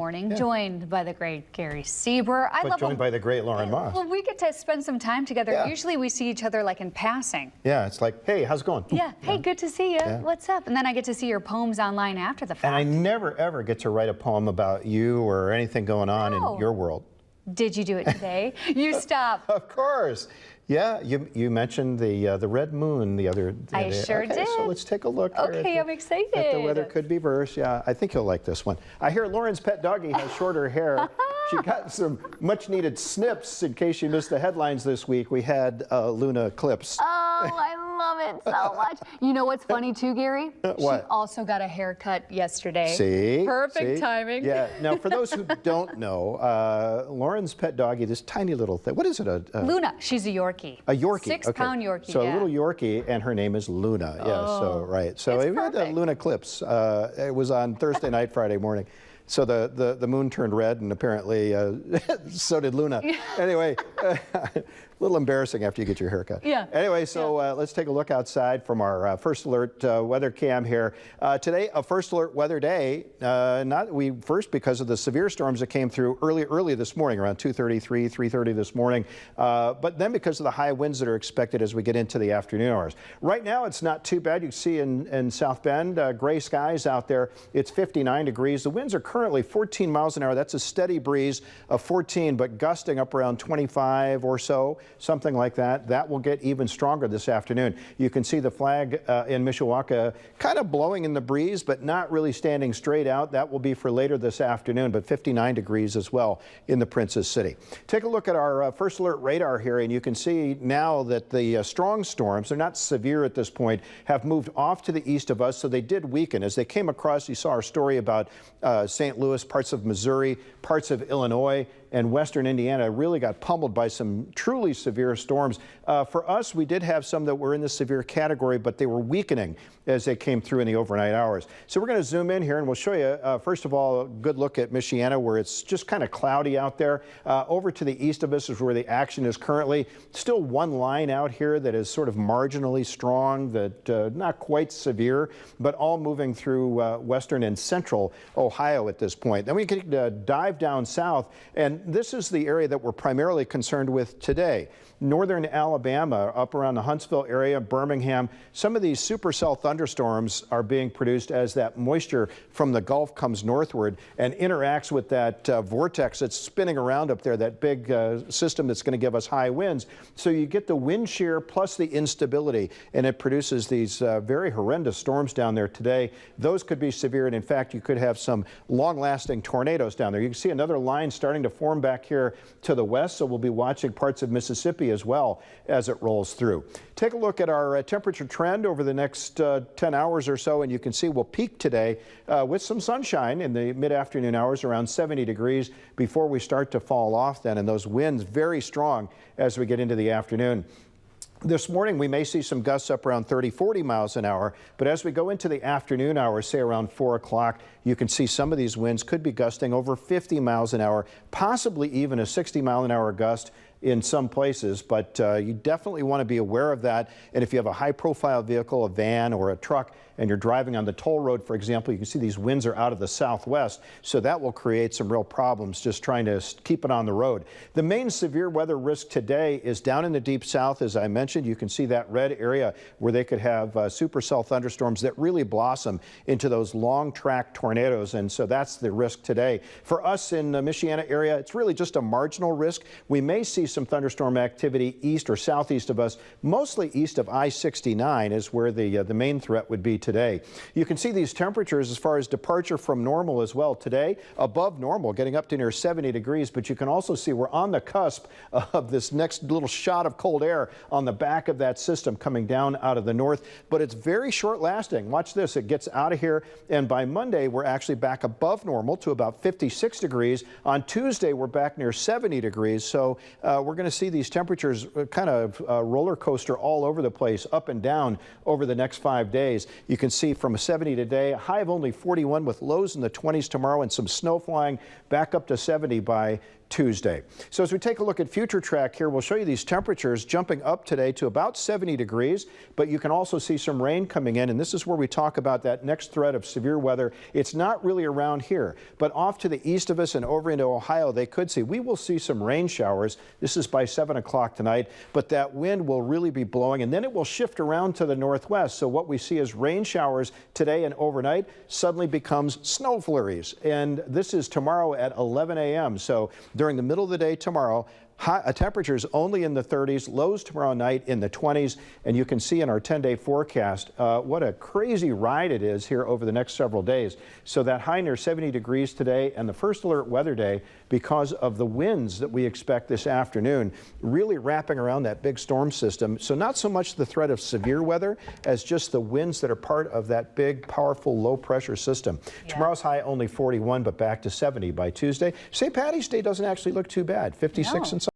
Morning, Yeah. joined by the great Gary Sieber. Joined by the great Lauren Moss. Well, we get to spend some time together. Yeah. Usually we see each other like in passing. Yeah, it's like, hey, how's it going? Yeah, hey, good to see you. Yeah. What's up? And then I get to see your poems online after the fact. And I never, ever get to write a poem about you or anything going on No. in your world. Did you do it today? You stop. Of course. Yeah, you mentioned the red moon the other day. I sure okay, did. So let's take a look here Okay, I'm excited. at the weather could be verse. Yeah, I think you'll like this one. I hear Lauren's pet doggie has shorter hair. She got some much needed snips in case you missed the headlines this week. We had Luna clips. Oh, I love it so much. You know what's funny too, Gary? What? She also got a haircut yesterday. See? Perfect See? timing. Yeah. Now, for those who don't know, Lauren's pet doggie, this tiny little thing. What is it? Luna, she's a Yorkie. A Yorkie. 6-pound Yorkie. So yeah. a little Yorkie, and her name is Luna. Yeah. So right. So It's we had perfect. Luna clips. It was on Thursday night, Friday morning. So the moon turned red, and apparently so did Luna. Anyway, a little embarrassing after you get your haircut. Yeah. Anyway, so let's take a look outside from our First Alert weather cam here. Today, a First Alert weather day. First because of the severe storms that came through early this morning, around 2:33, 3:30 this morning. But then because of the high winds that are expected as we get into the afternoon hours. Right now, it's not too bad. You can see in South Bend, gray skies out there. It's 59 degrees. The winds are currently 14 miles an hour. That's a steady breeze of 14, but gusting up around 25 or so, something like that. That will get even stronger this afternoon. You can see the flag in Mishawaka kind of blowing in the breeze, but not really standing straight out. That will be for later this afternoon, but 59 degrees as well in the Princess City. Take a look at our First Alert radar here, and you can see now that the strong storms, they're not severe at this point, have moved off to the east of us, so they did weaken. As they came across, you saw our story about St. Louis, parts of Missouri, parts of Illinois, and western Indiana really got pummeled by some truly severe storms. For us, we did have some that were in the severe category, but they were weakening as they came through in the overnight hours. So we're going to zoom in here and we'll show you, first of all, a good look at Michiana, where it's just kind of cloudy out there. Over to the east of us is where the action is currently. Still one line out here that is sort of marginally strong, that not quite severe, but all moving through western and central Ohio at this point. Then we can dive down south, and this is the area that we're primarily concerned with today. Northern Alabama, up around the Huntsville area, Birmingham. Some of these supercell thunderstorms are being produced as that moisture from the Gulf comes northward and interacts with that vortex that's spinning around up there, that big system that's going to give us high winds. So you get the wind shear plus the instability, and it produces these very horrendous storms down there today. Those could be severe, and in fact, you could have some long-lasting tornadoes down there. You can see another line starting to form back here to the west, so we'll be watching parts of Mississippi as well as it rolls through. Take a look at our temperature trend over the next 10 hours or so, and you can see we'll peak today with some sunshine in the mid-afternoon hours, around 70 degrees, before we start to fall off then, and those winds very strong as we get into the afternoon. This morning, we may see some gusts up around 30, 40 miles an hour, but as we go into the afternoon hours, say around 4 o'clock, you can see some of these winds could be gusting over 50 miles an hour, possibly even a 60-mile-an-hour gust in some places, but you definitely want to be aware of that. And if you have a high-profile vehicle, a van or a truck, and you're driving on the toll road, for example, you can see these winds are out of the southwest, so that will create some real problems just trying to keep it on the road. The main severe weather risk today is down in the deep south, as I mentioned. You can see that red area where they could have supercell thunderstorms that really blossom into those long-track tornadoes, and so that's the risk today. For us in the Michiana area, it's really just a marginal risk. We may see some thunderstorm activity east or southeast of us, mostly east of I-69 is where the main threat would be today. You can see these temperatures as far as departure from normal as well today, above normal, getting up to near 70 degrees, but you can also see we're on the cusp of this next little shot of cold air on the back of that system coming down out of the north, but it's very short lasting. Watch this, it gets out of here, and by Monday, we're actually back above normal to about 56 degrees. On Tuesday, we're back near 70 degrees, so we're going to see these temperatures kind of roller coaster all over the place, up and down over the next 5 days. You can see from a 70 today, a high of only 41 with lows in the 20s tomorrow, and some snow flying back up to 70 by Tuesday. So as we take a look at future track here, we'll show you these temperatures jumping up today to about 70 degrees, but you can also see some rain coming in, and this is where we talk about that next threat of severe weather. It's not really around here, but off to the east of us and over into Ohio, we will see some rain showers. This is by 7 o'clock tonight, but that wind will really be blowing, and then it will shift around to the northwest. So what we see as rain showers today and overnight suddenly becomes snow flurries, and this is tomorrow at 11 a.m. So during the middle of the day tomorrow, temperatures only in the 30s, lows tomorrow night in the 20s, and you can see in our 10-day forecast what a crazy ride it is here over the next several days. So that high near 70 degrees today and the first alert weather day because of the winds that we expect this afternoon, really wrapping around that big storm system. So not so much the threat of severe weather as just the winds that are part of that big, powerful, low-pressure system. Yeah. Tomorrow's high only 41, but back to 70 by Tuesday. St. Patty's Day doesn't actually look too bad, 56 and